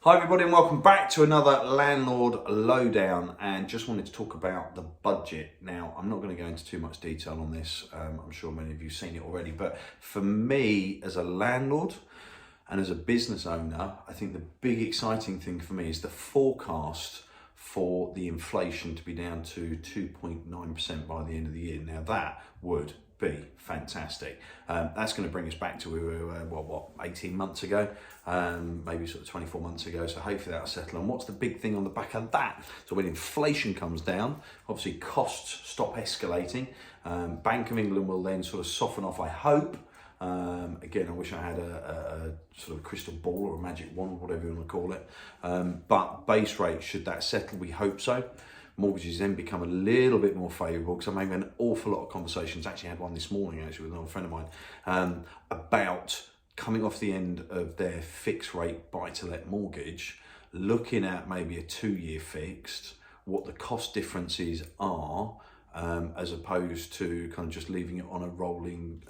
Hi everybody and welcome back to another Landlord Lowdown, and just wanted to talk about the budget. Now, I'm not going to go into too much detail on this. I'm sure many of you have seen it already, but for me as a landlord and as a business owner, I think the big exciting thing for me is the forecast for the inflation to be down to 2.9% by the end of the year. Now that would be fantastic. That's going to bring us back to where we were, 18 months ago, maybe sort of 24 months ago. So hopefully that'll settle. And what's the big thing on the back of that? So when inflation comes down, obviously costs stop escalating. Bank of England will then sort of soften off, I hope. Again, I wish I had a sort of crystal ball or a magic wand, whatever you want to call it. But base rate, should that settle, we hope so. Mortgages then become a little bit more favourable, because I'm having an awful lot of conversations. Actually had one this morning with an old friend of mine about coming off the end of their fixed rate buy-to-let mortgage, looking at maybe a 2-year fixed, what the cost differences are, as opposed to kind of just leaving it on a rolling,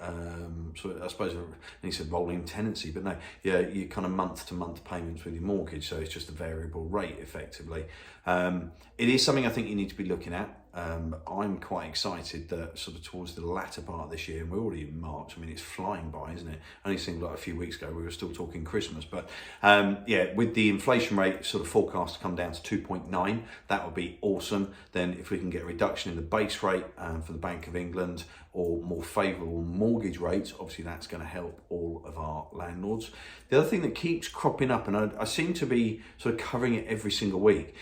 sort of, I suppose, he said rolling tenancy, but no, yeah, you kind of month-to-month payments with your mortgage, so it's just a variable rate effectively. It is something I think you need to be looking at. I'm quite excited that sort of towards the latter part of this year, and we're already in March, I mean, it's flying by, isn't it? Only seemed like a few weeks ago we were still talking Christmas, but yeah, with the inflation rate sort of forecast to come down to 2.9, that would be awesome. Then if we can get a reduction in the base rate for the Bank of England, or more favourable mortgage rates, obviously that's going to help all of our landlords. The other thing that keeps cropping up, and I seem to be sort of covering it every single week,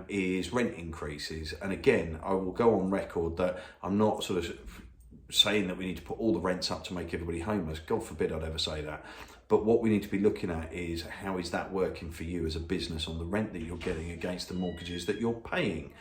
is rent increases. And again, I will go on record that I'm not sort of saying that we need to put all the rents up to make everybody homeless. God forbid I'd ever say that. But what we need to be looking at is, how is that working for you as a business on the rent that you're getting against the mortgages that you're paying?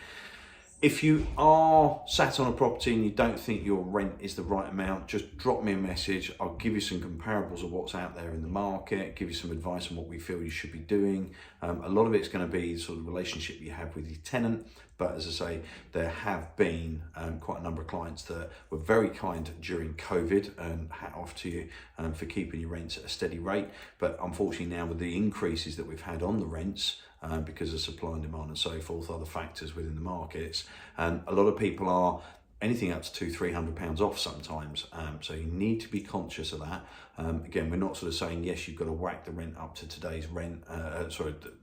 If you are sat on a property and you don't think your rent is the right amount, just drop me a message. I'll give you some comparables of what's out there in the market, give you some advice on what we feel you should be doing. A lot of it's going to be sort of the relationship you have with your tenant. But as I say, there have been quite a number of clients that were very kind during COVID, and hat off to you for keeping your rents at a steady rate. But unfortunately now, with the increases that we've had on the rents, because of supply and demand and so forth, other factors within the markets, and a lot of people are anything up to £200-300 off sometimes, so you need to be conscious of that. Again, we're not sort of saying yes, you've got to whack the rent up to today's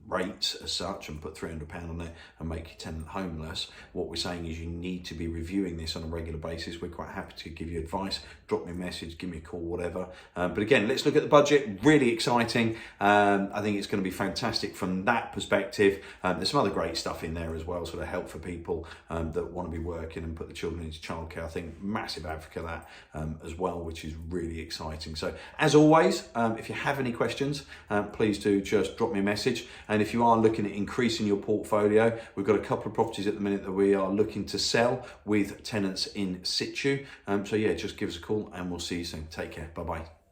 rates as such and put £300 on it and make your tenant homeless. What we're saying is you need to be reviewing this on a regular basis. We're quite happy to give you advice. Drop me a message, give me a call, whatever. But again, let's look at the budget. Really exciting. I think it's going to be fantastic from that perspective. There's some other great stuff in there as well, sort of help for people that want to be working and put the children into childcare. I think massive advocate of that as well, which is really exciting. So as always, if you have any questions, please do just drop me a message. And if you are looking at increasing your portfolio, we've got a couple of properties at the minute that we are looking to sell with tenants in situ. So yeah, just give us a call and we'll see you soon. Take care. Bye-bye.